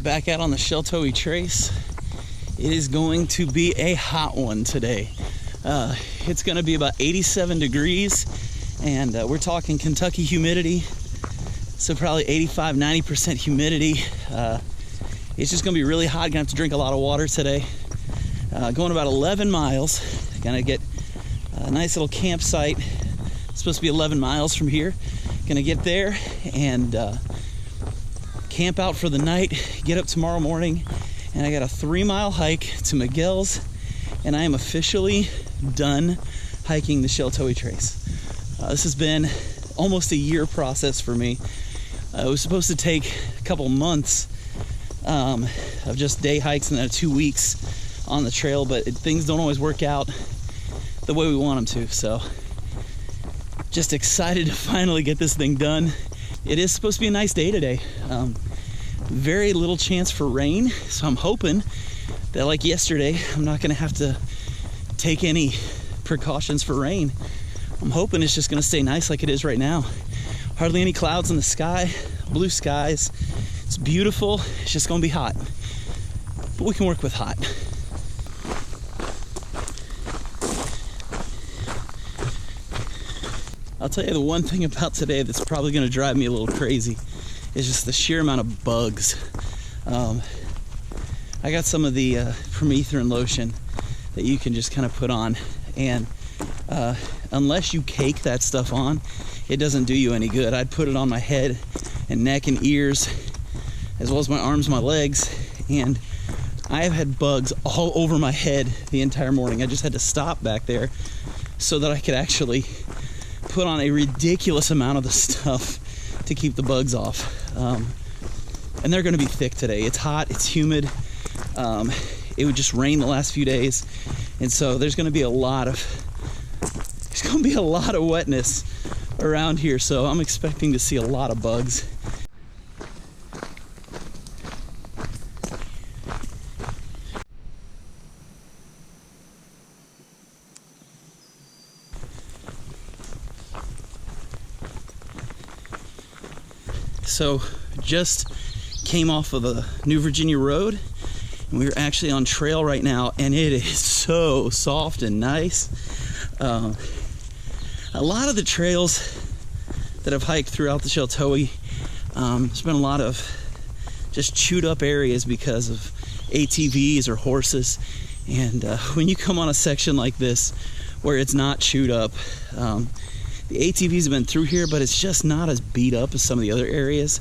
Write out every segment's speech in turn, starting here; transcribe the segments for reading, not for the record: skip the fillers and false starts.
Back out on the Sheltowee Trace. It is going to be a hot one today. It's going to be about 87 degrees, and we're talking Kentucky humidity, so probably 85-90% humidity. It's just going to be really hot. Gonna have to drink a lot of water today. Going about 11 miles. Gonna get a nice little campsite. It's supposed to be 11 miles from here. Gonna get there and camp out for the night, get up tomorrow morning, and I got a 3-mile hike to Miguel's, and I am officially done hiking the Sheltowee Trace. This has been almost a year process for me. It was supposed to take a couple months of just day hikes and then 2 weeks on the trail, but things don't always work out the way we want them to, so just excited to finally get this thing done. It is supposed to be a nice day today. Very little chance for rain, so I'm hoping that, like yesterday, I'm not gonna have to take any precautions for rain. I'm hoping it's just gonna stay nice like it is right now. Hardly any clouds in the sky, blue skies. It's beautiful. It's just gonna be hot, but we can work with hot. I'll tell you the one thing about today that's probably gonna drive me a little crazy is just the sheer amount of bugs. I got some of the permethrin lotion that you can just kind of put on, and unless you cake that stuff on, it doesn't do you any good. I'd put it on my head and neck and ears, as well as my arms, my legs, and I have had bugs all over my head the entire morning. I just had to stop back there so that I could actually put on a ridiculous amount of the stuff to keep the bugs off. And they're gonna be thick today. It's hot, it's humid. It would just rain the last few days, and so there's gonna be a lot of wetness around here, so I'm expecting to see a lot of bugs. So just came off of the New Virginia Road, and we're actually on trail right now, and it is so soft and nice. A lot of the trails that I've hiked throughout the Sheltowee, there's been a lot of just chewed up areas because of ATVs or horses, and when you come on a section like this where it's not chewed up, the ATVs have been through here, but it's just not as beat up as some of the other areas.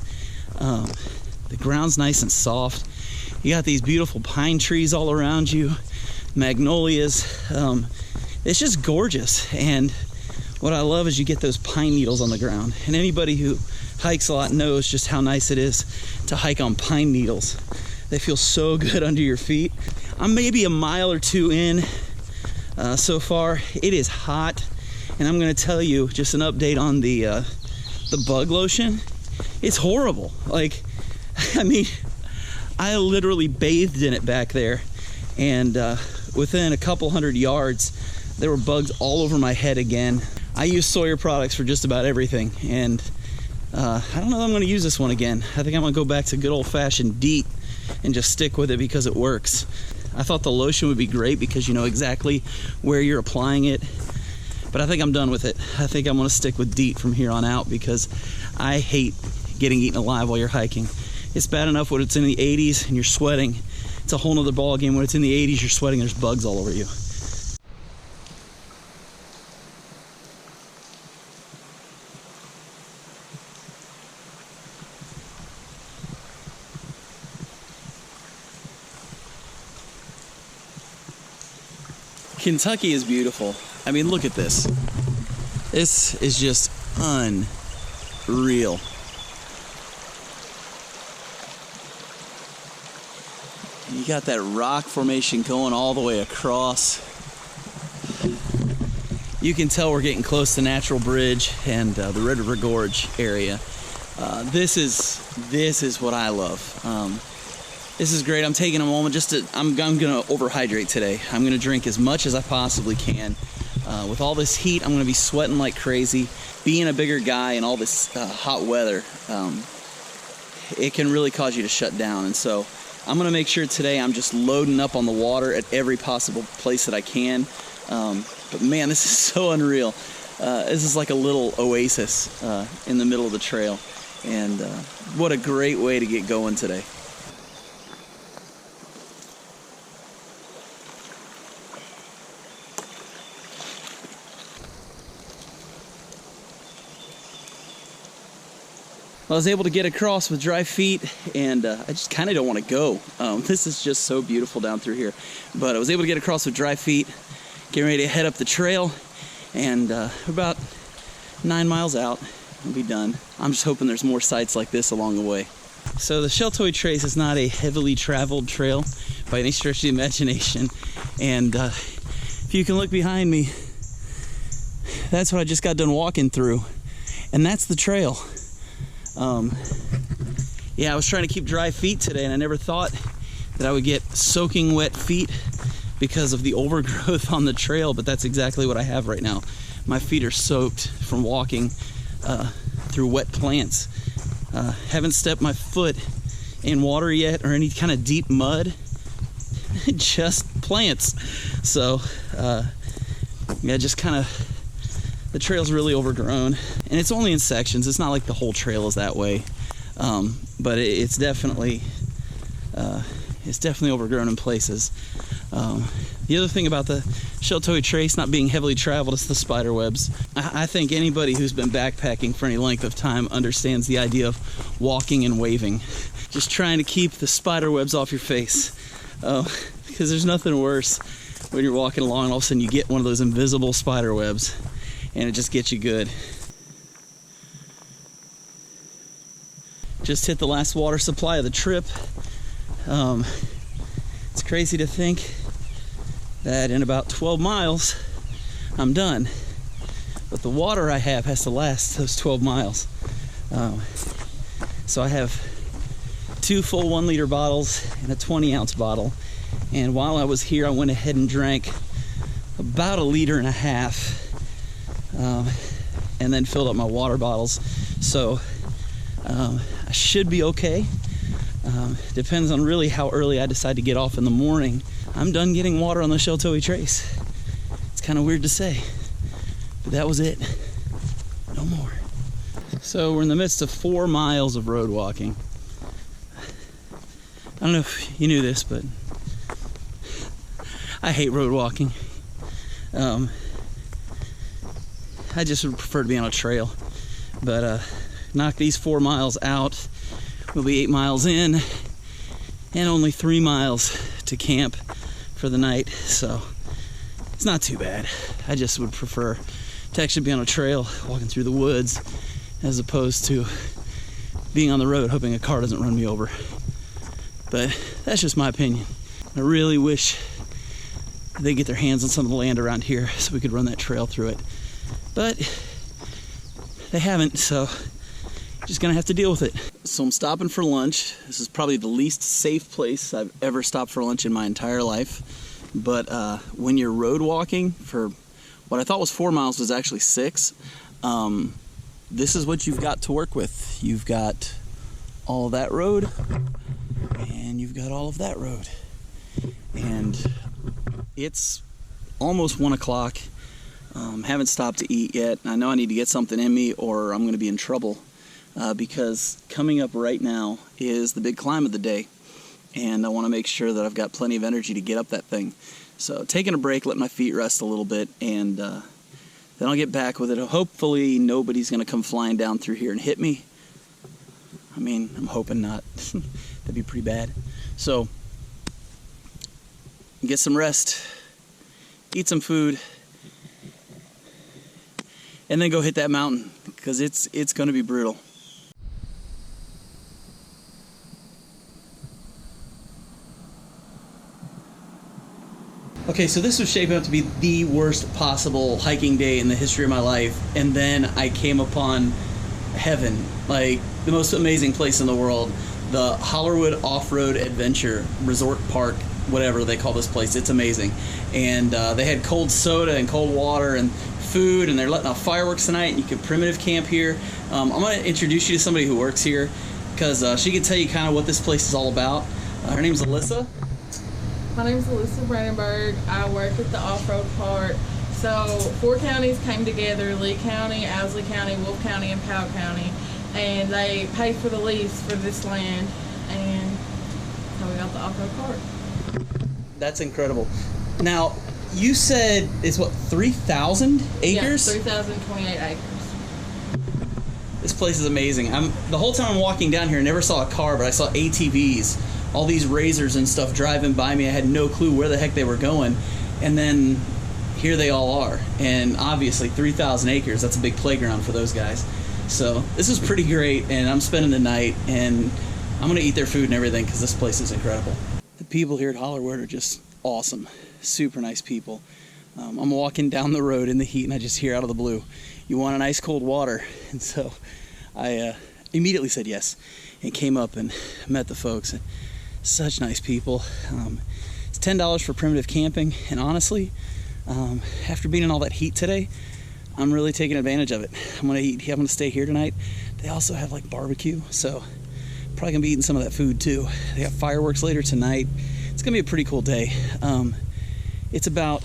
The ground's nice and soft. You got these beautiful pine trees all around you, magnolias. It's just gorgeous. And what I love is you get those pine needles on the ground. And anybody who hikes a lot knows just how nice it is to hike on pine needles. They feel so good under your feet. I'm maybe a mile or two in so far. It is hot. And I'm gonna tell you just an update on the bug lotion. It's horrible. Like, I mean, I literally bathed in it back there, and within a couple hundred yards, there were bugs all over my head again. I use Sawyer products for just about everything, and I don't know that I'm gonna use this one again. I think I'm gonna go back to good old-fashioned DEET and just stick with it because it works. I thought the lotion would be great because you know exactly where you're applying it. But I think I'm done with it. I think I'm gonna stick with DEET from here on out because I hate getting eaten alive while you're hiking. It's bad enough when it's in the 80s and you're sweating. It's a whole nother ball game when it's in the 80s, you're sweating, there's bugs all over you. Kentucky is beautiful. I mean, look at this. This is just unreal. You got that rock formation going all the way across. You can tell we're getting close to Natural Bridge and the Red River Gorge area. This is what I love. This is great. I'm taking a moment just to, I'm gonna overhydrate today. I'm gonna drink as much as I possibly can. With all this heat, I'm gonna be sweating like crazy. Being a bigger guy and all this hot weather, it can really cause you to shut down. And so I'm gonna make sure today I'm just loading up on the water at every possible place that I can. But man, this is so unreal. This is like a little oasis in the middle of the trail. And what a great way to get going today. I was able to get across with dry feet, and I just kind of don't want to go. This is just so beautiful down through here. But I was able to get across with dry feet, getting ready to head up the trail, and about 9 miles out, I'll be done. I'm just hoping there's more sites like this along the way. So the Sheltowee Trace is not a heavily traveled trail by any stretch of the imagination. And if you can look behind me, that's what I just got done walking through. And that's the trail. Yeah, I was trying to keep dry feet today, and I never thought that I would get soaking wet feet because of the overgrowth on the trail, but that's exactly what I have right now. My feet are soaked from walking through wet plants. Haven't stepped my foot in water yet or any kind of deep mud, just plants. So yeah, just kind of, the trail's really overgrown, and it's only in sections. It's not like the whole trail is that way, but it's definitely overgrown in places. The other thing about the Sheltowee Trace not being heavily traveled is the spider webs. I think anybody who's been backpacking for any length of time understands the idea of walking and waving, just trying to keep the spider webs off your face, because there's nothing worse when you're walking along and all of a sudden you get one of those invisible spider webs, and it just gets you good. Just hit the last water supply of the trip. It's crazy to think that in about 12 miles I'm done, but the water I have has to last those 12 miles. So I have 2 full 1 liter bottles and a 20-ounce bottle, and while I was here I went ahead and drank about 1.5 liters. And then filled up my water bottles. So I should be okay. Depends on really how early I decide to get off in the morning. I'm done getting water on the Sheltowee Trace. It's kind of weird to say, but that was it. No more. So we're in the midst of 4 miles of road walking. I don't know if you knew this, but I hate road walking. I just would prefer to be on a trail, but knock these 4 miles out, we'll be 8 miles in, and only 3 miles to camp for the night, so it's not too bad. I just would prefer to actually be on a trail, walking through the woods, as opposed to being on the road hoping a car doesn't run me over. But that's just my opinion. I really wish they get their hands on some of the land around here so we could run that trail through it. But they haven't, so just gonna have to deal with it. So I'm stopping for lunch. This is probably the least safe place I've ever stopped for lunch in my entire life. But when you're road walking for what I thought was 4 miles was actually 6, this is what you've got to work with. You've got all of that road, and you've got all of that road. And it's almost 1 o'clock. Haven't stopped to eat yet. I know I need to get something in me or I'm going to be in trouble, because coming up right now is the big climb of the day, and I want to make sure that I've got plenty of energy to get up that thing. So taking a break, let my feet rest a little bit, and then I'll get back with it. Hopefully nobody's going to come flying down through here and hit me. I mean, I'm hoping not. That'd be pretty bad. So get some rest, eat some food, and then go hit that mountain, because it's going to be brutal. Okay, so this was shaping up to be the worst possible hiking day in the history of my life, and then I came upon heaven, like the most amazing place in the world, the Hollerwood Off-Road Adventure Resort Park, whatever they call this place. It's amazing. And they had cold soda and cold water and food, and they're letting off fireworks tonight, and you can primitive camp here. I'm going to introduce you to somebody who works here. because she can tell you kind of what this place is all about. Her name's Alyssa. My name's Alyssa Brandenburg. I work at the off-road part. So 4 counties came together, Lee County, Owsley County, Wolfe County, and Powell County, and they paid for the lease for this land, and so we got the off-road part. That's incredible. Now, you said it's what, 3,000 acres? Yeah, 3,028 acres. This place is amazing. The whole time I'm walking down here, I never saw a car, but I saw ATVs, all these razors and stuff driving by me. I had no clue where the heck they were going, and then here they all are. And obviously 3,000 acres, that's a big playground for those guys. So this is pretty great, and I'm spending the night, and I'm gonna eat their food and everything because this place is incredible. The people here at Hollerwood are just awesome, super nice people. I'm walking down the road in the heat, and I just hear out of the blue, "You want an ice cold water?" And so I immediately said yes, and came up and met the folks. Such nice people. It's $10 for primitive camping, and honestly, after being in all that heat today, I'm really taking advantage of it. I'm gonna stay here tonight. They also have like barbecue, so probably gonna be eating some of that food too. They got fireworks later tonight. It's gonna be a pretty cool day. It's about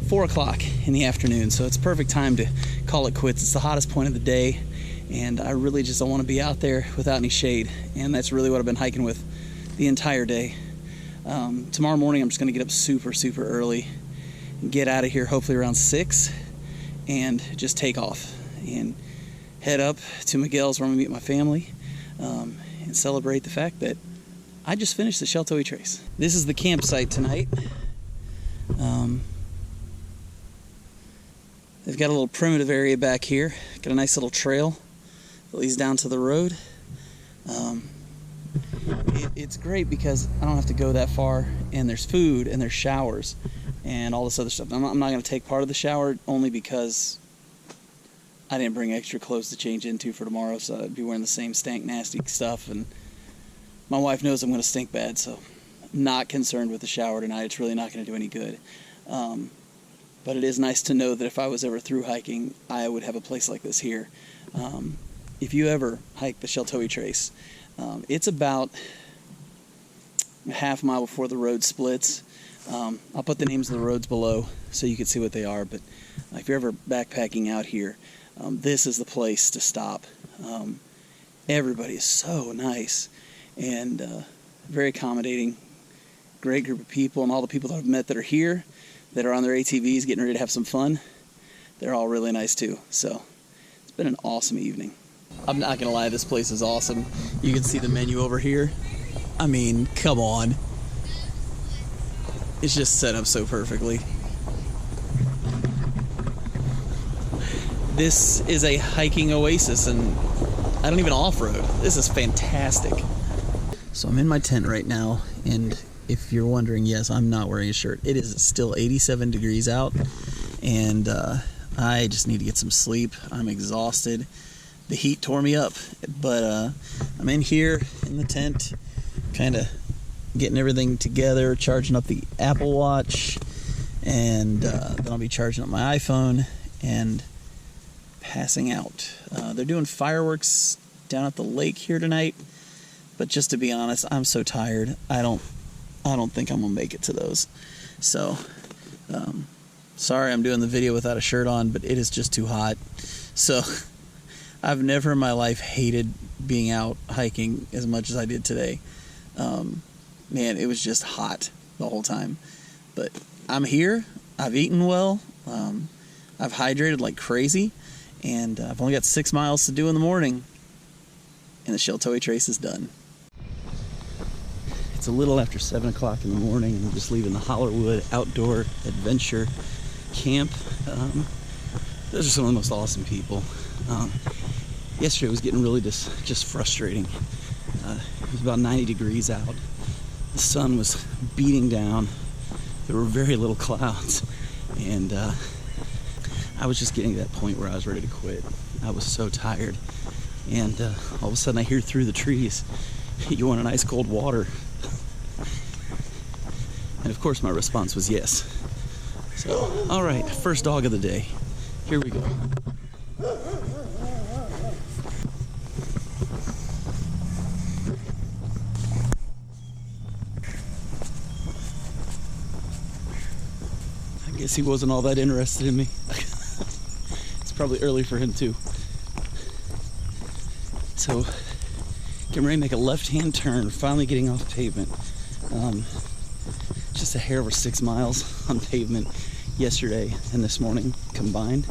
4 o'clock in the afternoon, so it's perfect time to call it quits. It's the hottest point of the day, and I really just don't want to be out there without any shade, and that's really what I've been hiking with the entire day. Tomorrow morning I'm just going to get up super early and get out of here hopefully around 6 and just take off and head up to Miguel's where I'm going to meet my family and celebrate the fact that I just finished the Sheltowee Trace. This is the campsite tonight. They've got a little primitive area back here. Got a nice little trail that leads down to the road. It's great because I don't have to go that far, and there's food and there's showers and all this other stuff. I'm not going to take part of the shower only because I didn't bring extra clothes to change into for tomorrow, so I'd be wearing the same stank nasty stuff, and my wife knows I'm going to stink bad, so I'm not concerned with the shower tonight. It's really not going to do any good. But it is nice to know that if I was ever through hiking, I would have a place like this here. If you ever hike the Sheltowee Trace, it's about a half mile before the road splits. I'll put the names of the roads below so you can see what they are, but if you're ever backpacking out here, this is the place to stop. Everybody is so nice and very accommodating. Great group of people, and all the people that I've met that are here, that are on their ATVs getting ready to have some fun, they're all really nice too. So it's been an awesome evening. I'm not gonna lie, this place is awesome. You can see the menu over here. I mean, come on. It's just set up so perfectly. This is a hiking oasis, and I don't even off-road. This is fantastic. So I'm in my tent right now, and if you're wondering, yes, I'm not wearing a shirt. It is still 87 degrees out, and I just need to get some sleep. I'm exhausted. The heat tore me up, but I'm in here in the tent, kind of getting everything together, charging up the Apple Watch, and then I'll be charging up my iPhone and passing out. They're doing fireworks down at the lake here tonight, but just to be honest, I'm so tired. I don't think I'm gonna make it to those. So sorry I'm doing the video without a shirt on, but it is just too hot. So I've never in my life hated being out hiking as much as I did today. Man, it was just hot the whole time. But I'm here, I've eaten well, I've hydrated like crazy, and I've only got 6 miles to do in the morning, and the Sheltowee Trace is done. It's a little after 7 o'clock in the morning, and I'm just leaving the Hollerwood Outdoor Adventure Camp. Those are some of the most awesome people. Yesterday was getting really just frustrating. It was about 90 degrees out. The sun was beating down. There were very little clouds, and I was just getting to that point where I was ready to quit. I was so tired, and all of a sudden I hear through the trees, "You want an ice cold water?" And of course my response was yes. So, all right, first dog of the day. Here we go. guess he wasn't all that interested in me. It's probably early for him too. So, getting ready to make a left-hand turn, finally getting off pavement. Just a hair over 6 miles on pavement yesterday and this morning combined.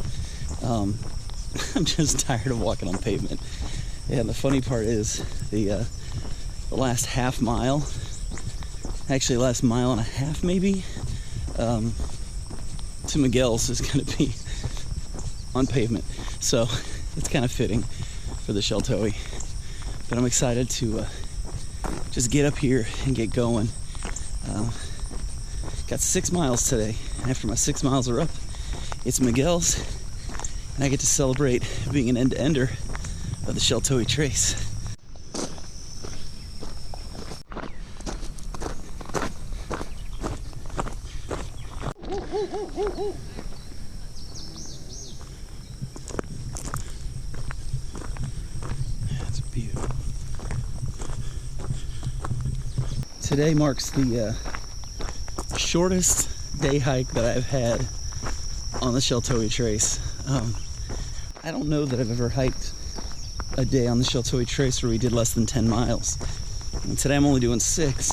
I'm just tired of walking on pavement. Yeah, the funny part is the last half mile, actually last mile and a half maybe, to Miguel's is going to be on pavement. So it's kind of fitting for the Sheltowee. But I'm excited to just get up here and get going. Got 6 miles today. After my 6 miles are up, it's Miguel's, and I get to celebrate being an end-to-ender of the Sheltowee Trace. That's beautiful. Today marks the shortest day hike that I've had on the Sheltowee Trace. I don't know that I've ever hiked a day on the Sheltowee Trace where we did less than 10 miles. And today I'm only doing 6,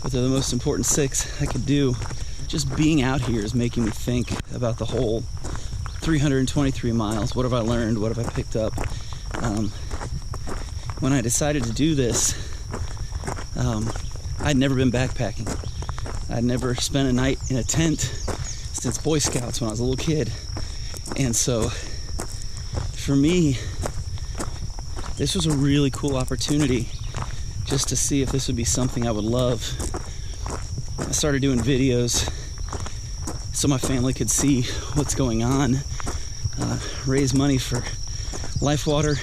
but they're the most important 6 I could do. Just being out here is making me think about the whole 323 miles. What have I learned? What have I picked up? When I decided to do this, I'd never been backpacking. I'd never spent a night in a tent since Boy Scouts when I was a little kid. And so, for me, this was a really cool opportunity just to see if this would be something I would love. I started doing videos so my family could see what's going on, raise money for Lifewater,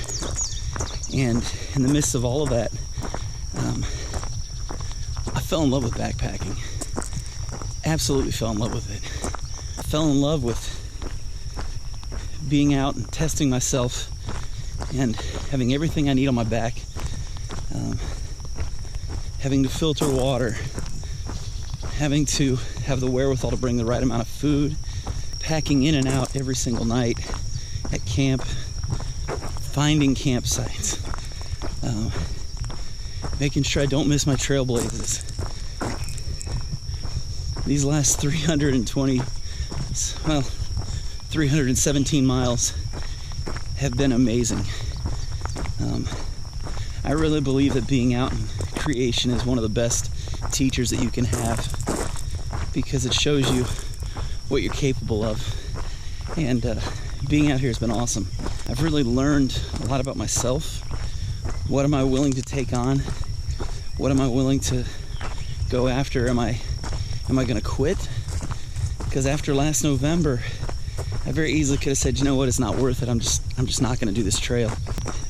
and in the midst of all of that, I fell in love with backpacking. Absolutely fell in love with it. I fell in love with being out and testing myself and having everything I need on my back, having to filter water, having to have the wherewithal to bring the right amount of food, packing in and out every single night at camp, finding campsites, making sure I don't miss my trailblazes. These last 317 miles have been amazing. I really believe that being out in creation is one of the best teachers that you can have, because it shows you what you're capable of. And being out here has been awesome. I've really learned a lot about myself. What am I willing to take on? What am I willing to go after? Am I going to quit? Because after last November, I very easily could have said, you know what, it's not worth it. I'm just not going to do this trail.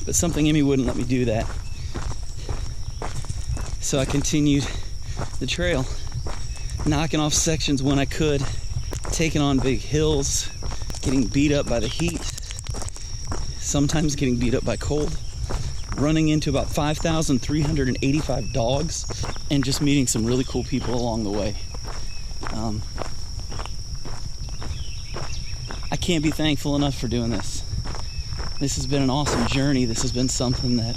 But something in me wouldn't let me do that. So I continued the trail, knocking off sections when I could, taking on big hills, getting beat up by the heat, sometimes getting beat up by cold, running into about 5,385 dogs, and just meeting some really cool people along the way. I can't be thankful enough for doing this. This has been an awesome journey. This has been something that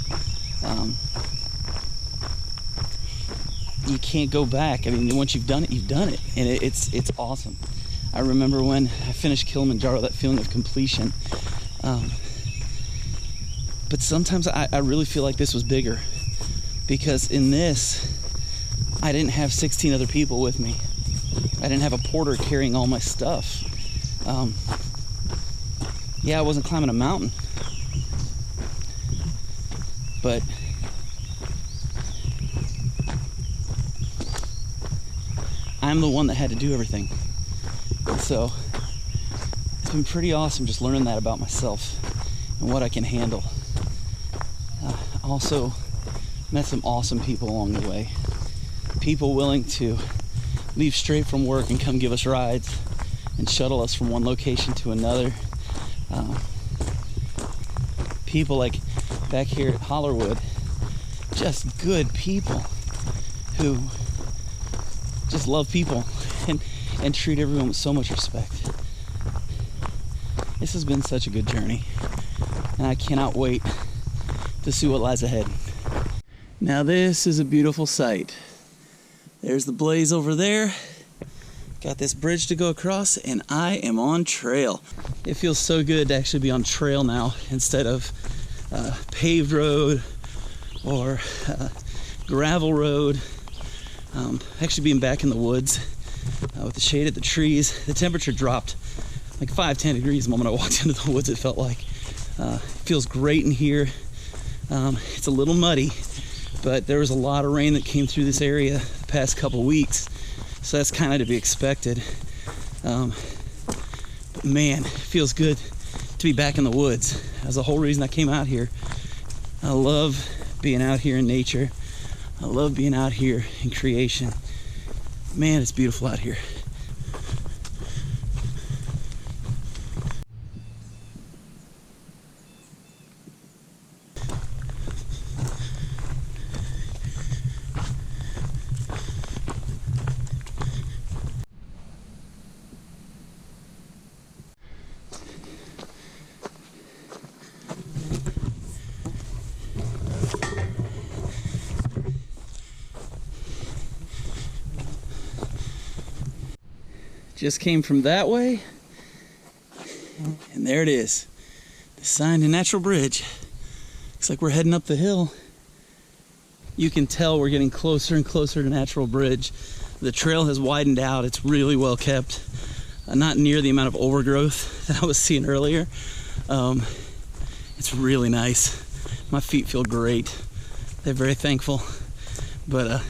you can't go back. I mean, once you've done it, you've done it, and it's awesome. I remember when I finished Kilimanjaro, that feeling of completion. But sometimes I really feel like this was bigger, because in this, I didn't have 16 other people with me. I didn't have a porter carrying all my stuff. Yeah, I wasn't climbing a mountain, but I'm the one that had to do everything. And so it's been pretty awesome just learning that about myself and what I can handle. Also met some awesome people along the way. People willing to leave straight from work and come give us rides and shuttle us from one location to another. People like back here at Hollerwood, just good people who just love people. And and treat everyone with so much respect. This has been such a good journey, and I cannot wait to see what lies ahead. Now this is a beautiful sight. There's the blaze over there. Got this bridge to go across, and I am on trail. It feels so good to actually be on trail now instead of paved road or gravel road. Actually being back in the woods with the shade of the trees. The temperature dropped like 5-10 degrees the moment I walked into the woods, it felt like. It feels great in here. It's a little muddy, but there was a lot of rain that came through this area the past couple weeks, so that's kind of to be expected. But man, it feels good to be back in the woods. That's the whole reason I came out here. I love being out here in nature. I love being out here in creation. Man, it's beautiful out here. Just came from that way, and there it is, the sign to Natural Bridge. Looks like we're heading up the hill. You can tell we're getting closer and closer to Natural Bridge. The trail has widened out. It's really well kept. Not near the amount of overgrowth that I was seeing earlier. It's really nice. My feet feel great. They're very thankful. But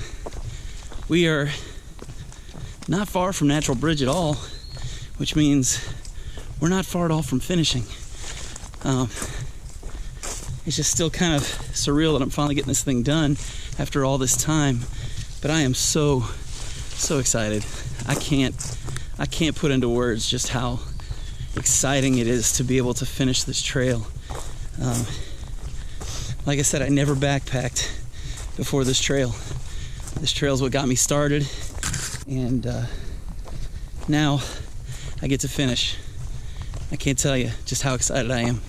we are not far from Natural Bridge at all, which means we're not far at all from finishing. It's just still kind of surreal that I'm finally getting this thing done after all this time, but I am so excited. I can't put into words just how exciting it is to be able to finish this trail. Like I said, I never backpacked before this trail. This trail is what got me started, and now I get to finish. I can't tell you just how excited I am.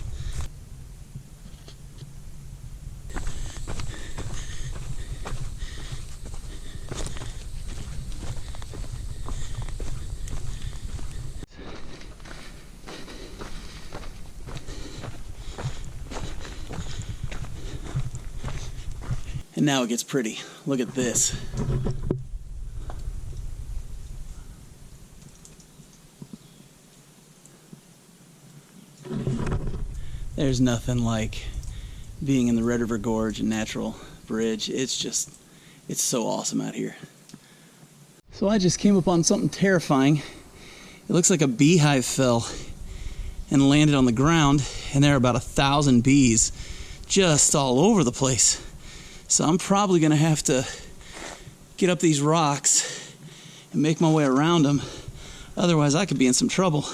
And now it gets pretty. Look at this. There's nothing like being in the Red River Gorge and Natural Bridge. It's so awesome out here. So I just came upon something terrifying. It looks like a beehive fell and landed on the ground, and there are about 1,000 bees just all over the place. So I'm probably gonna have to get up these rocks and make my way around them. Otherwise I could be in some trouble.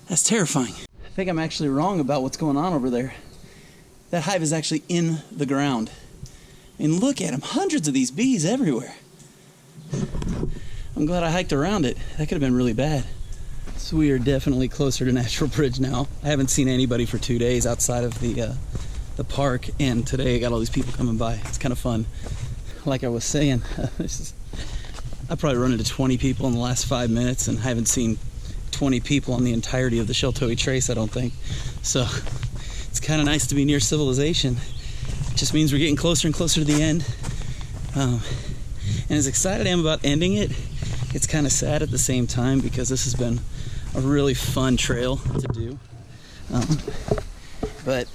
That's terrifying. I think I'm actually wrong about what's going on over there. That hive is actually in the ground. I mean, look at them, hundreds of these bees everywhere. I'm glad I hiked around it. That could have been really bad. So we are definitely closer to Natural Bridge now. I haven't seen anybody for 2 days outside of the park, and today I got all these people coming by. It's kind of fun. Like I was saying, I probably run into 20 people in the last 5 minutes, and I haven't seen 20 people on the entirety of the Sheltowee Trace, I don't think. So it's kind of nice to be near civilization. It just means we're getting closer and closer to the end. And as excited I am about ending it, it's kind of sad at the same time, because this has been a really fun trail to do. But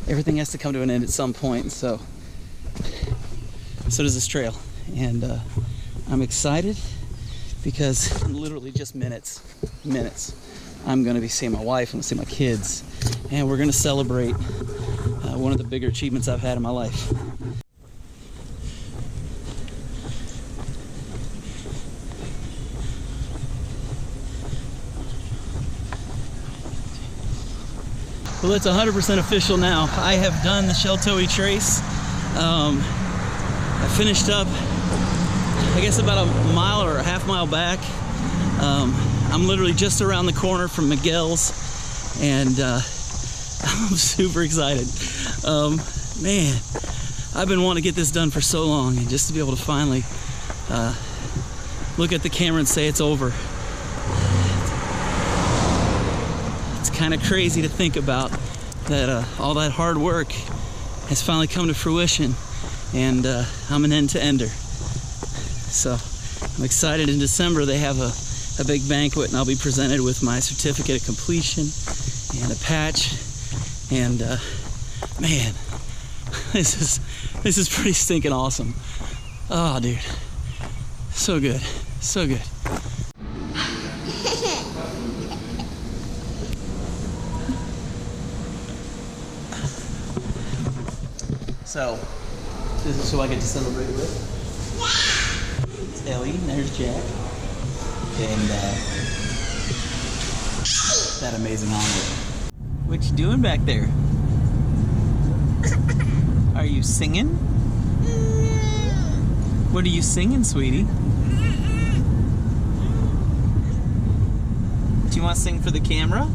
everything has to come to an end at some point, so does this trail. And I'm excited because in literally just minutes, I'm going to be seeing my wife, I'm going to see my kids, and we're going to celebrate one of the bigger achievements I've had in my life. Well, it's 100% official now. I have done the Sheltowee Trace. I finished up, I guess, about a mile or a half mile back. I'm literally just around the corner from Miguel's, and I'm super excited. Man, I've been wanting to get this done for so long, and just to be able to finally look at the camera and say it's over. It's kind of crazy to think about that all that hard work has finally come to fruition, and I'm an end-to-ender. So I'm excited. In December they have a big banquet, and I'll be presented with my certificate of completion and a patch, and man, this is pretty stinking awesome. Oh dude, so good, so good. So this is who I get to celebrate with. It's Ellie, and there's Jack, and that amazing omelet. What you doing back there? Are you singing? What are you singing, sweetie? Do you want to sing for the camera?